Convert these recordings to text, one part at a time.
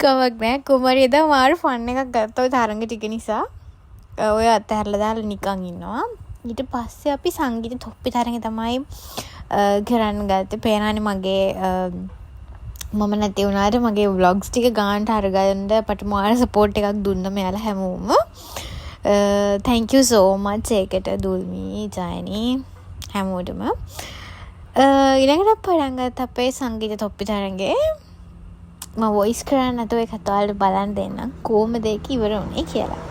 කමක් නෑ කුමාරී එදා මාර ෆන් එකක් ගත්තා ඔය තරංග ටික නිසා. ඔය අතහැරලා දාලා නිකන් ඉන්නවා. ඊට පස්සේ අපි සංගීත තොප්පි තරඟේ තමයි කරන්න ගත්තේ. පේනානේ මගේ මම නැති වුණාට මගේ vlogs ටික ගානට අරගන්න අපට මාර සපෝට් එකක් දුන්න මෙයාලා හැමෝම. thank you so much ඒකට දුල්මි ජයනි හැමෝටම. ඊළඟට පටන් ගත්ත අපේ සංගීත තොප්පි තරඟේ. මම වොයිස් කරන්න නැතුව ඒකත් ඔයාලට බලන්න දෙන්නම් කොහොමද ඒක ඉවර වුනේ කියලා.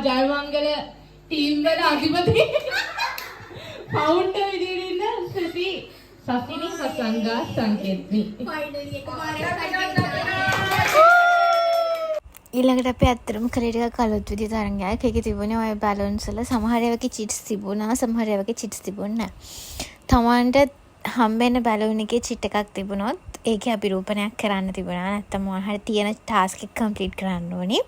ජයමංගල ටීම් වල අධිපති ෆවුන්ඩර් විදිහට ඉන්න සසිනි හසංගා සංකේත්නි ඊළඟට අපි ඇත්තටම කරේ ටිකක් අලුත් විදිහට තරංගයක්. ඒකේ තිබුණේ ඔය බැලුන්ස් වල සමහර ඒවාගේ චිට්ස් තිබුණා, සමහර ඒවාගේ චිට්ස් තිබුණේ නැහැ. තමන්ට හම්බෙන්න බැලුන් එකේ චිට් එකක් තිබුණොත් ඒකේ අභිරූපණයක් කරන්න තිබුණා. නැත්තම් මොනවා හරි තියෙන ටාස්ක් එක කම්ප්ලීට් කරන්න ඕනේ.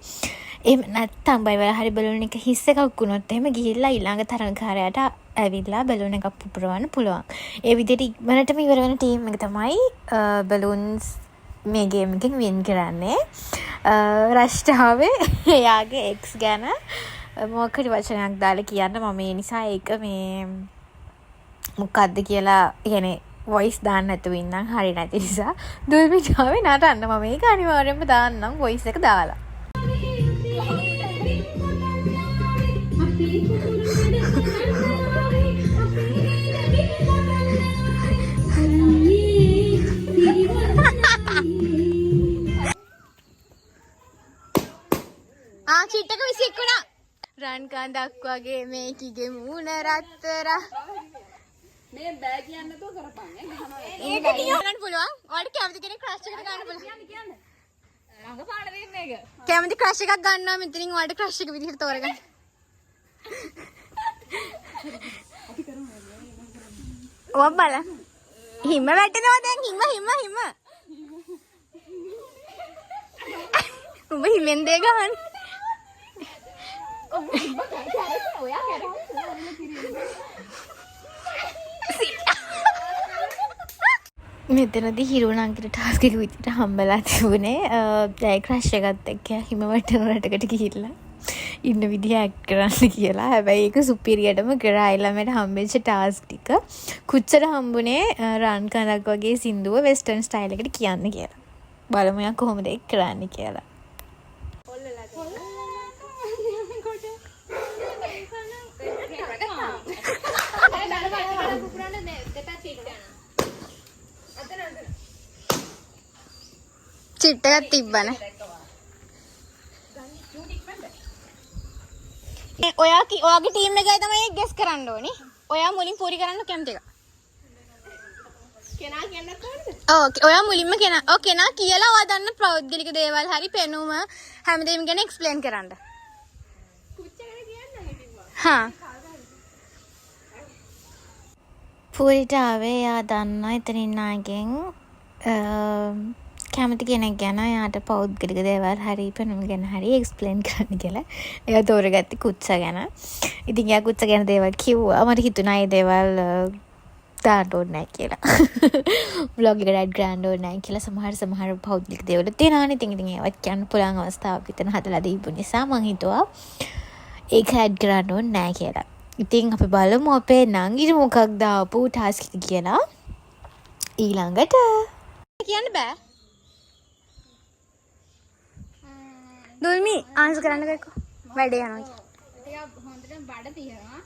එහෙම නැත්තම් බයිවල හරි බැලුන් එක හිස් එකක් වුණොත් එහෙම ගිහිල්ලා ඊළඟ තරඟකාරයාට ඇවිල්ලා බැලුන් එකක් පුපුරවන්න පුළුවන්. ඒ විදිහට ඉක්මනටම ඉවර වෙන ටීම් එක තමයි බැලුන්ස් මේ ගේම් එකෙන් වින් කරන්නේ. රෂ්ටාවේ එයාගේ එක්ස් ගැන මොකක්ද වචනයක් දාලා කියන්න මම ඒ නිසා ඒක මේ මොකක්ද කියලා කියන්නේ වොයිස් දාන්න නැතුව ඉන්නම් හරි නැති නිසා දුල්මිටාවේ නටන්න මම ඒක අනිවාර්යයෙන්ම දාන්නම් වොයිස් එක දාලා. චිට්ටක විසිකුණා රන් කන්දක් වගේ මේකිගේ මූණ රත්තරා මේ බෑ කියන්න තෝ කරපන් ඒක කියන්න පුළුවන්. ඔයාලට කැමති කෙනෙක් ක්‍රෂ් එකකට ගන්න පුළුවන්. කියන්න. ළඟ පාඩ දෙන්න එක. කැමති ක්‍රෂ් එකක් ගන්නවා මෙතනින් ඔයාලට ක්‍රෂ් එක විදිහට තෝරගන්න. ඔබ බලන්න. හිම වැටෙනවා දැන් හිම. උඹ හිමෙන් දෙය ගහන්න. මෙතනදී හිරුණංගිට ටාස්ක් එක විදිහට හම්බලා තිබුණේ ජය ක්‍රෂ් එකත් එක්ක හිම වටන රටකට ගිහිල්ලා ඉන්න විදිහ ඇක්ට් කරන්න කියලා. හැබැයි ඒක සුපිරියටම කරා. ළමයට හම්බෙච්ච ටාස්ක් ටික කුච්චර හම්බුනේ රන් කඳක් වගේ සින්දුව වෙස්ටර්න් ස්ටයිල් එකට කියන්න කියලා. බලමු යා කොහොමද ඒක කරන්නේ කියලා. චිට් එකක් තිබ්බනේ. ඔයාගේ ටීම් එකයි තමයි ගෙස් කරන්න ඕනේ. ඔයා මුලින් පූරි කරන්න කැමති එක. කෙනා කියන්නත් ඕනද? ඕකේ. ඔයා මුලින්ම කෙනා කියලා ඔයා දන්න ප්‍රෞද්ගලික දේවල් හරි පෙනුම හැමදේම ගැන එක්ස්ප්ලেইন කරන්න. කුච්චගෙන කියන්න හිටිවා. හා. පූරිට ආවේ යා දන්න එතනින් නාගෙන් කැමති කෙනෙක් ගැන යාට පෞද්ගලික දේවල් හරි පෙනුම ගැන හරි එක්ස්ප්ලেইন කරන්න කියලා. එයා තෝරගත්තේ කුච්ච ගැන. ඉතින් එයා කුච්ච ගැන දේවල් කිව්වා. මට හිතුණා ඒ දේවල් දාන්න ඕනේ නැහැ කියලා. vlog එකට add කරන්න ඕනේ නැහැ කියලා සමහර පෞද්ගලික දේවල් තියෙනවානේ. ඉතින් ඒවත් කියන්න පුළුවන් අවස්ථාවක් විතර හදලා දීපු නිසා මං හිතුවා ඒක add කරන්න ඕනේ නැහැ කියලා. ඉතින් අපි බලමු අපේ නංගිට මොකක්ද ආපු ටාස්ක් එක කියලා. ඊළඟට කියන්න බෑ. දුල්මි ආන්සර් කරන්න ගේකෝ. වැඩේ යනවා. ටිකක් හොඳට බඩ තියෙනවා.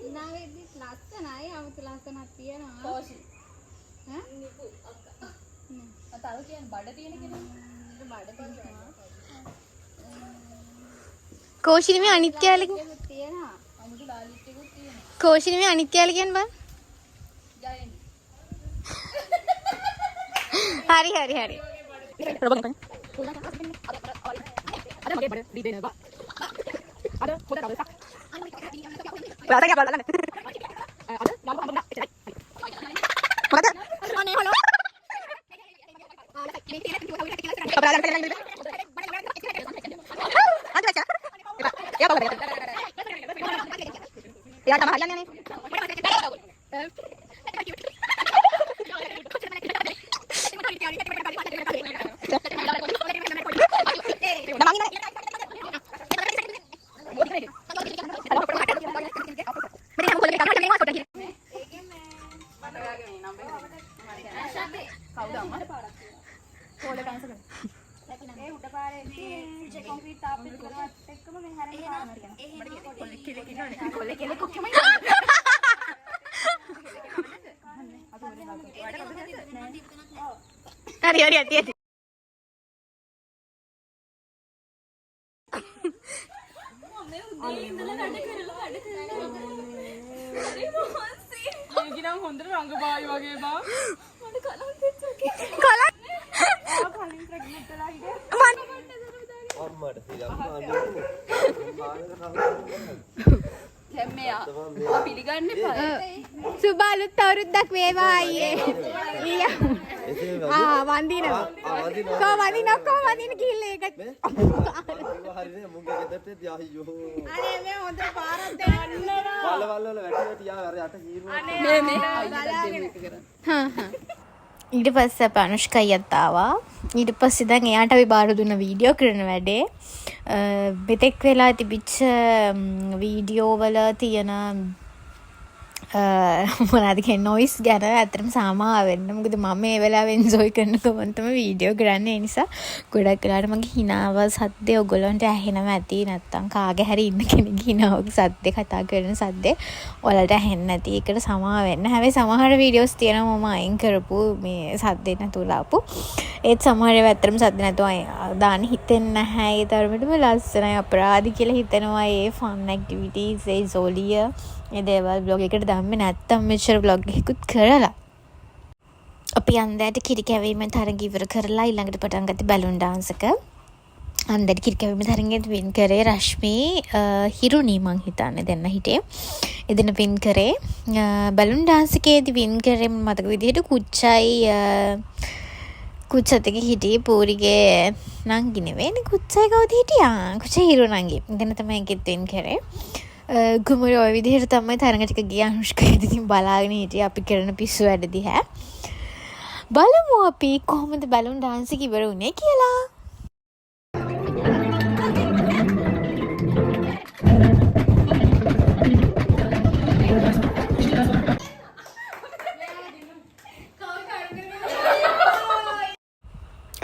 ඊනාවේදී ලස්සනයි 아무තු ලස්සනක් තියෙනවා. කොෂි. ඈ? අතල් කියන්නේ බඩ තියෙන කෙනා. බඩ තියෙනවා. කෝෂිනි මේ අනිත්‍යල තියෙනවා. අමුතු ලාලිට්ටිකුත් තියෙනවා. කෝෂිනි මේ අනිත්‍යල කියන්න බෑ. ජයන්. හරි. අද මගේ බඩ රිදෙනවා. අද පොඩ දවසක්. අද යම් බලන්න. අද නම් හම්බුණා. එච්චරයි. මොකද? අනේ හලෝ. හරි. ඒකිනම් හොඳට රංගපායි වගේ බා. මට කලන් දෙච්චකේ. කලන්. කලින් ප්‍රෙග්නන්ට් වෙලා හිටියේ. අම්මට සියම්මා දැන් මෙයා පිළිගන්න එපා. සුබාලුත් අවුරුද්දක් වේවා අයියේ. වන්දිනවා. කොහොමද ගිහිල්ලා ඒක. හරිනේ මුංගේ ගෙදරට යාහියෝ. අනේ මේ හොඳ පාරක් දෙන්න. වල වැටි යා අර යට හීරුවා. අනේ මේ ඊට පස්සේ අප අනුෂ්කයියත් ආවා. ඊට පස්සේ දැන් එයාට අපි බාර දුන්න වීඩියෝ කරන වැඩේ මෙතෙක් වෙලා තිබිච්ච වීඩියෝ වල තියෙන මොනවද කියන්නේ නොයිස් ගැන ඇත්තටම සාමාව වෙන්න. මොකද මම ඒ වෙලාවෙ එන්ජොයි කරන ගමන් තමයි වීඩියෝ කරන්නේ. ඒ නිසා ගොඩක් වෙලාවට මගේ හිනාව සද්දේ ඔයගොල්ලන්ට ඇහෙනවා ඇති. නැත්තම් කාගේ හරි ඉන්න කෙනෙක් හිනාවක සද්දේ කතා කරන සද්දේ ඔයාලට ඇහෙන්නේ නැති. ඒකට සමාව වෙන්න. හැබැයි සමහර වීඩියෝස් තියෙනවා මම අයින් කරපු මේ සද්දේ නැතුව ලාපු. ඒත් සමහර ඒවා ඇත්තටම සද්ද නැතුව දාන්න හිතෙන්නේ නැහැ. ඒ තරමටම ලස්සනයි අපරාධි කියලා හිතෙනවා. ඒ ෆන් ඇක්ටිවිටීස් ඒ සෝලිය ඒ දේවල් බ්ලොග් එකට දාන්නේ නැත්තම් මෙච්චර බ්ලොග් එකකුත් කරලා අපි අන්දයට කිරි කැවීම තරඟ ඉවර කරලා ඊළඟට පටන් ගත්තේ බැලුන් ඩාන්ස් එක. අන්දයට කිරි කැවීම තරඟෙත් වින් කරේ රශ්මි හිරුනි මං හිතන්නේ දෙන්න හිටියේ. එදින වින් කරේ බැලුන් ඩාන්ස් එකේදී වින් කරේ මතක විදිහට කුච්චත් එක හිටියේ පූරිගේ නංගි නෙවෙයිනේ කුච්චයි කවුද හිටියා කුච්චයි හිරු නංගි. එතන තමයි එකෙත් වින් කරේ. ගුමුර ඔය විදිහට තමයි තරඟ ටික ගියා. අනුෂ්කා ඉතින් බලාගෙන හිටියේ අපි කරන පිස්සු වැඩ දිහා. බලමු අපි කොහොමද බැලුන් ඩාන්ස් එක ඉවර වුණේ කියලා.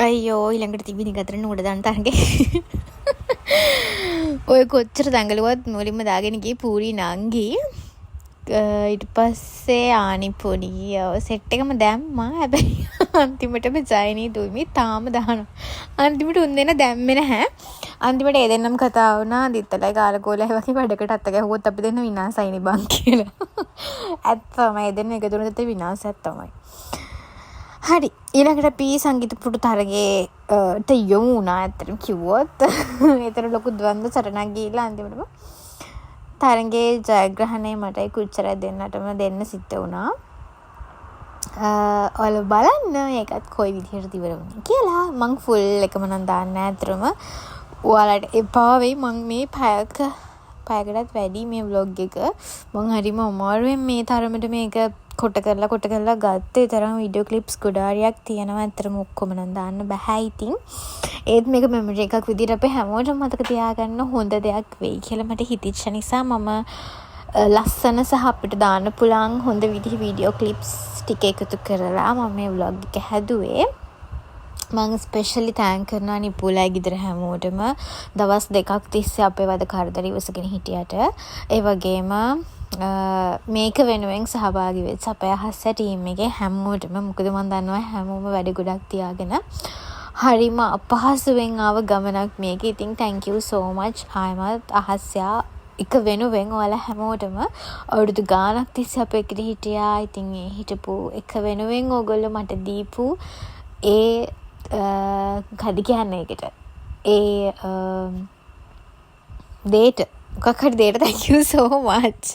අයියෝ ඊළඟට තිබිනි ගතර නුඩ දාන්න තරගේ. ඔය කොච්චර දඟලුවත් මුලින්ම දාගෙන ගියේ පූරි නංගි. ඊට පස්සේ ආනිපොඩි සෙට් එකම දැම්මා. හැබැයි අන්තිමටම ජයනී දුමි තාම දානවා. අන්තිමට උන් දෙන දැම්මේ නැහැ. අන්තිමට ඒ දෙන්නම කතා වුණා දිත්තලයි කාලකෝලයි වගේ වැඩකට අත ගැහුවොත් අපි දෙන්න විනාසයිනේ බං කියලා. ඇත්තම ඒ දෙන්න එකතු වුණොත් විනාසයක් තමයි. හරි ඊළඟට අපි සංගීත පුරු තරගයට යමු වුණා. ඇත්තටම කිව්වොත් ඒතර ලොකු ද්වන්ද සටනක් ගිහිල්ලා අන්තිමටම තරගයේ ජයග්‍රහණය මටයි කුච්චරයි දෙන්නටම දෙන්න සිද්ධ වුණා. ඔයාලා බලන්න ඒකත් කොයි විදිහටද ඉවර වුණේ කියලා. මං ෆුල් එකම නම් දාන්න ඇත්තටම ඔයාලට එපා වෙයි මං මේ පැයකටත් වැඩි මේ ව්ලොග් එක මං හරිම අමාරුවෙන් මේ තරමට මේක කොට කරලා ගත්තේ. තරම් වීඩියෝ ක්ලිප්ස් ගොඩාරියක් තියෙනවා. ඇත්තටම ඔක්කොම නම් දාන්න බෑ ඉතින්. ඒත් මේක මෙමරි එකක් විදිහට අපේ හැමෝටම මතක තියාගන්න හොඳ දෙයක් වෙයි කියලා මට හිතිච්ච නිසා මම ලස්සන සහ අපිට දාන්න පුළුවන් හොඳ විදිහේ වීඩියෝ ක්ලිප්ස් ටික එකතු කරලා මම මේ ව්ලොග් එක හැදුවේ. මම ස්පෙෂලි තෑන්ක් කරනවා නිපුලයි ගෙදර හැමෝටම දවස් 2ක් තිස්සේ අපේ වද කරදර ඉවසගෙන හිටියට. ඒ වගේම මේක වෙනුවෙන් සහභාගී වෙච්ච අපේ අහස්ස ටීම් එකේ හැමෝටම මොකද මම දන්නවා හැමෝම වැඩ ගොඩක් තියාගෙන හරිම අපහසුවෙන් ආව ගමනක් මේක. ඉතින් thank you so much ආයමත් අහස්යා එක වෙනුවෙන් ඔයාලා හැමෝටම අවුරුදු ගාණක් තිස්සේ අපේ එකට හිටියා. ඉතින් ඒ හිටපු එක වෙනුවෙන් ඕගොල්ලෝ මට දීපු ඒ කඩි කියන්නේ එකට ඒ දේට මොකක් හරි දේට thank you so much.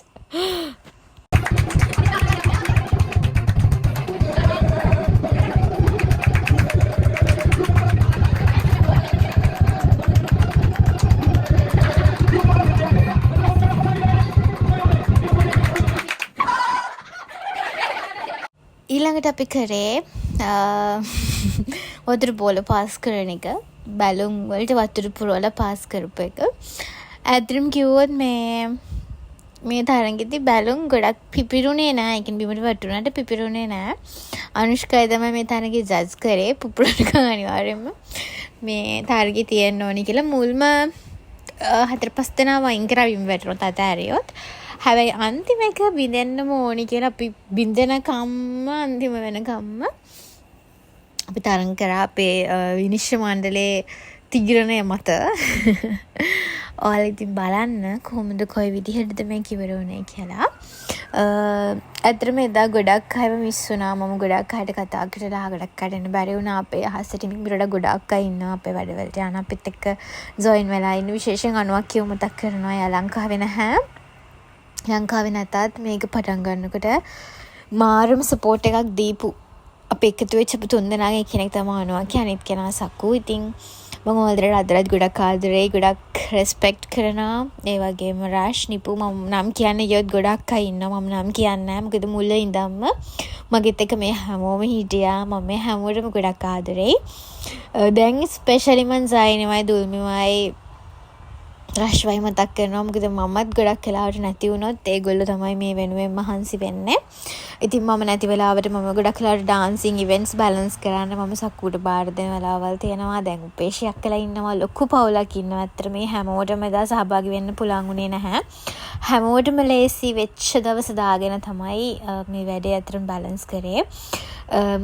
ඊළඟට අපි කරේ වතුර බෝල පාස් කරන එක. බැලුම් වලට වතුර පුරවලා පාස් කරපු එක. ඇත්තටම කිව්වොත් මේ තරගෙදි බැලුම් ගොඩක් පිපිරුනේ නෑ. ඒ කියන්නේ බිමට වතුරනට පිපිරුනේ නෑ. අනුෂ්කයි තමයි මේ තරගේ ජජ් කරේ. පුපුරනකම් අනිවාර්යෙන්ම මේ තරගේ තියෙන්න ඕනි කියලා මුල්ම 4-5 දෙනා වයින් කරා බිම වැටුණොත් අතෑරියොත්. හැබැයි අන්තිම එක බින්දෙන්නම ඕනි කියලා අපි බින්දෙනකම්ම අන්තිම වෙනකම්ම අපි තරඟ කරා අපේ විනිශ්චය මණ්ඩලයේ තීරණය මත. ඔයාලා ඉතින් බලන්න කොහොමද කොයි විදිහටද මේක ඉවර වුනේ කියලා. ඇත්තටම එදා ගොඩක් අයව මිස් වුණා. මම ගොඩක් අයට කතා කරලා ගොඩක් අයට එන්න බැරි වුණා. අපේ අහසට මිරඩ ගොඩක් අය ඉන්නවා අපේ වැඩවලට යන අපිත් එක්ක ජොයින් වෙලා ඉන්න. විශේෂයෙන් අනුවක් කියව මතක් කරනවා. එයා ලංකාවේ නැහැ. ලංකාවේ නැතත් මේක පටන් ගන්නකොට මාරම සපෝට් එකක් දීපු අපි එකතු වෙච්ච අපි 3 දෙනාගේ කෙනෙක් තමයි අනුවා කියන්නේ. අනිත් කෙනා සකු. ඉතින් මම ඔයාලට අදටත් ගොඩක් ආදරේ ගොඩක් රෙස්පෙක්ට් කරනවා. ඒ වගේම රාෂ් නිපු මම නම් කියන්නේ යොත් ගොඩක් අය ඉන්නවා. මම නම් කියන්නේ නැහැ. මොකද මුල ඉඳන්ම මගෙත් එක මේ හැමෝම හිටියා. මම මේ හැමෝටම ගොඩක් ආදරේ. දැන් ස්පෙෂලි මන් සයින්වයි දුල්මිමයි රශ්වයි මතක් කරනවා. මොකද මමත් ගොඩක් වෙලාවට නැති වුණොත් ඒගොල්ලෝ තමයි මේ වෙනුවෙන් මහන්සි වෙන්නේ. ඉතින් මම නැති වෙලාවට මම ගොඩක් වෙලාවට ඩාන්සින් ඉවෙන්ට්ස් බැලන්ස් කරන්න මම සක්කුවට බාර දෙන වෙලාවල් තියෙනවා. දැන් උපේශයක් කියලා ඉන්නවා. ලොකු පවුලක් ඉන්නවා. ඇත්තට මේ හැමෝටම එදා සහභාගී වෙන්න පුළුවන් උනේ නැහැ. හැමෝටම ලේසි වෙච්ච දවස දාගෙන තමයි මේ වැඩේ අතරම බැලන්ස් කරේ.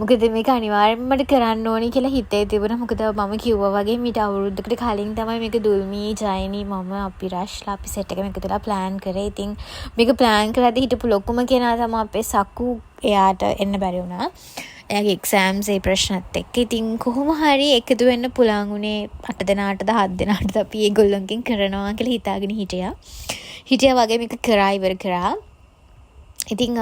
මොකද මේක අනිවාර්යෙන්ම මට කරන්න ඕනි කියලා හිතේ තිබුණා. මොකද මම කිව්වා වගේ මීට අවුරුද්දකට කලින් තමයි මේක දුල්මි ජයනි මම අපි රශ්ලා අපි සෙට් එකම එකතුලා ප්ලෑන් කරේ. ඉතින් මේක ප්ලෑන් කරද්දී හිටපු ලොකුම කෙනා තමයි අපේ සකු. එයාට එන්න බැරි වුණා. එයාගේ එක්සෑම්ස් ඒ ප්‍රශ්නත් එක්ක. ඉතින් කොහොම හරි එකතු වෙන්න පුළුවන් උනේ 8 දෙනාටද 7 දෙනාටද අපි ඒගොල්ලන්ගෙන් කරනවා කියලා හිතාගෙන හිටියා වගේ මේක කරා ඉවර කරා. ඉතින්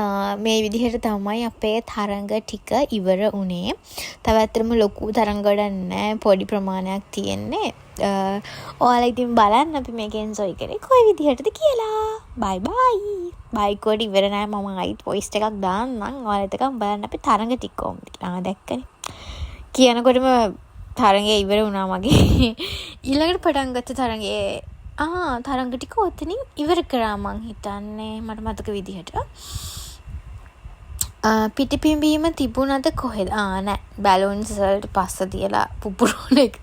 මේ විදිහට තමයි අපේ තරඟ ටික ඉවර වුණේ. තව ඇත්තටම ලොකු තරඟ ගොඩක් නැහැ. පොඩි ප්‍රමාණයක් තියෙන්නේ. ඔයාලා ඉතින් බලන්න අපි මේක එන්ජොයි කරේ කොයි විදිහටද කියලා. බයි බයි. බයි කොඩ ඉවර නැහැ. මම ආයිත් වොයිස් එකක් දාන්නම්. ඔයාලට එකක් බලන්න අපි තරඟ ටික කොහොමද කියලා. දැක්කනේ. කියනකොටම තරඟය ඉවර වුණා මගේ. ඊළඟට පටන් ගත්ත තරඟයේ තරඟ ටික ඔතනින් ඉවර කරා මං හිතන්නේ මට මතක විදිහට. පිටිපිඹීම තිබුණද කොහෙද? නෑ. බැලුන්ස් වලට පස්ස තියලා පුපුරන එක.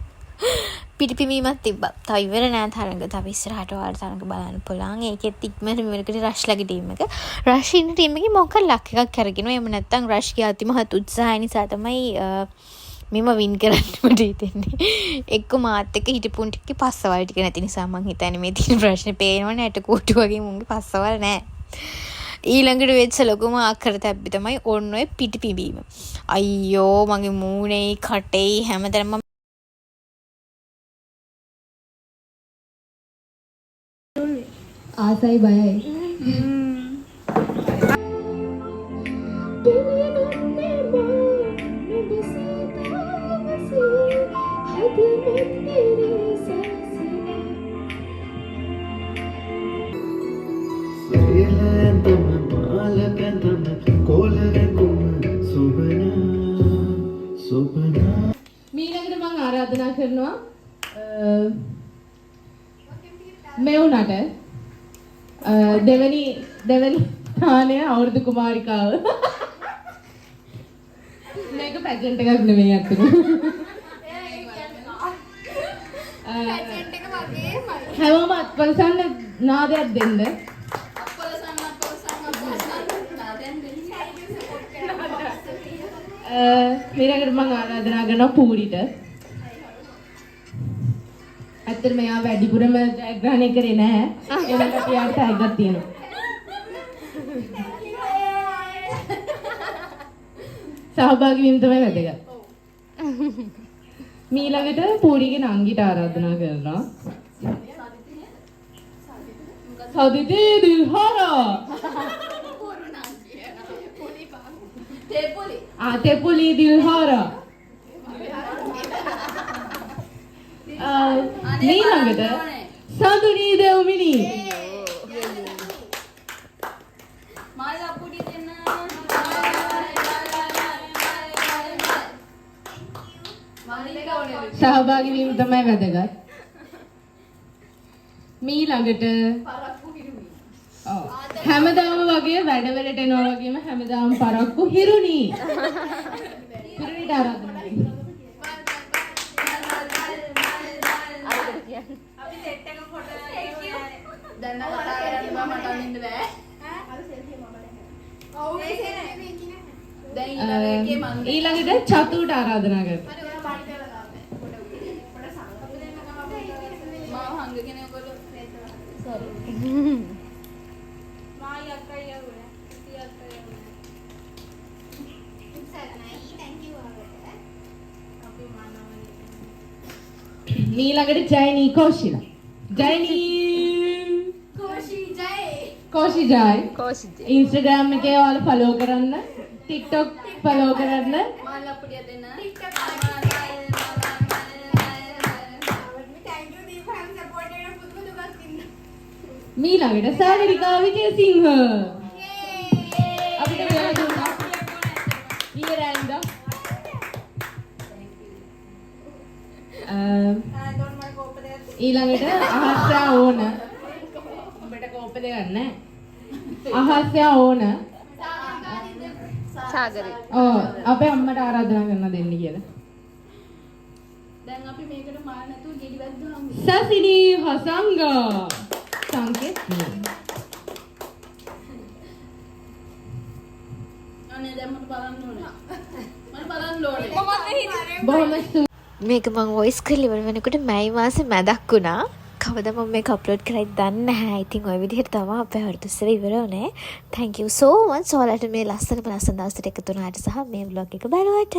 පිටිපිඹීමක් තිබ්බා. තව ඉවර නෑ තරඟ. තව ඉස්සරහට ඔයාලට තරඟ බලන්න පුළුවන්. ඒකෙත් ඉක්මනට ඉවරකට රශ්ලාගේ ටීම් එක. රශ් ඉන්න ටීම් එකේ මොකක් ලක් එකක් අරගෙනවා. එහෙම නැත්නම් රශ්ගේ අතිමහත් උත්සාහය නිසා තමයි මෙම වින් කරන්නම හිතෙන්නේ. එක්ක මාත් එක්ක හිටපුන් ටික පස්සවල් ටික නැති නිසා මං හිතන්නේ මේ තියෙන ප්‍රශ්නේ පේනවනේ ඇට කෝටු වගේ මුන්ගේ පස්සවල් නැහැ. ඊළඟට වෙච්ච ලොකුම ආකර තැබ්බි තමයි ඔන්න ඔය පිටිපිඹීම. අයියෝ මගේ මූණේ කටේ හැමතැනම ආසයි බයයි. කරනවා මේ උනට දෙවනි තාලය අවුරුදු කුමාරිකාව මේක පැජන්ට් එකක් නෙමෙයි අතන පැජන්ට් එක වගේමයි. හැමෝම අත්පලසන්න නාදයක් දෙන්න අපලසන්න නාදෙන් දෙන්න. ඊළඟට මම ආරාධනා කරනවා පූරිට ඇත්තටම එයා වැඩිපුරම ජයග්‍රහණය කරේ නැහැ ඒකට එයාට ටැග්ගක් තියෙනවා සහභාගී වීම තමයි වැදගත් ඊළඟට පූරිගේ නංගිට ආරාධනා කරනවා සදිතේ දිල්හාරා තෙපුලි. තෙපුලි දිල්හාරා ඊළඟට සඳුනී දෙව්මිනි මල් අපුඩි දෙන්න. සහභාගී වීම තමයි වැදගත්. ඊළඟට හැමදාම වගේ වැඩවලට එනවා වගේම හැමදාම පරක්කු හිරුනි. හිරුනිට ආරාධනා කරනවා. අපි සෙට් එක ෆොටෝ දැන් නම් කතා කරන්න බෑ මට අනින්න බෑ. ඔව් දැන් ඊළඟ මං ඊළඟට චතුට ආරාධනා කරනවා. මාව හංගගෙන ඔයගොල්ලෝ සෝරි මායි අක්කයි යවුනේ ඉති අක්කයි යවුනේ ඉක්සරණයි thank you ආවට අපි මානවනේ ඊළඟට ජයනී කෝෂිලා. ජයනී කෝෂි ජය. Instagram එකේ ඔයාලා follow කරන්න. TikTok follow කරන්න. මල් අපුඩිය දෙන්න TikTok ඊළඟට සාගරිකා විජේසිංහ. අපිට වෙලා දුන්නා. ඊරැන්ද. ඊළඟට අහස්යා ඕන. උඹට කෝප දෙයක් නැහැ. අහස්යා ඕන. සාගරේ. ඔව් අපේ අම්මට ආරාධනා කරනවා දෙන්න කියලා. දැන් අපි මේකට මාර නැතුව ගෙඩි වැද්දාමු සසිනී හසංග. සංකේත් අනේ දැන් මට බලන්න ඕනේ මට බලන්න ඕනේ බොහොම මේක මම වොයිස් කරලා ඉවර වෙනකොට මැයි මාසේ මැදක් වුණා. කවදා මම මේක අප්ලෝඩ් කරයිද දන්නේ නැහැ. ඉතින් ওই විදිහට තමයි අපේ හර්තුස්සර ඉවර වුණේ. Thank you so much ඔයාලට මේ ලස්සන දවසට එකතු වුණාට සහ මේ vlog එක බලුවට.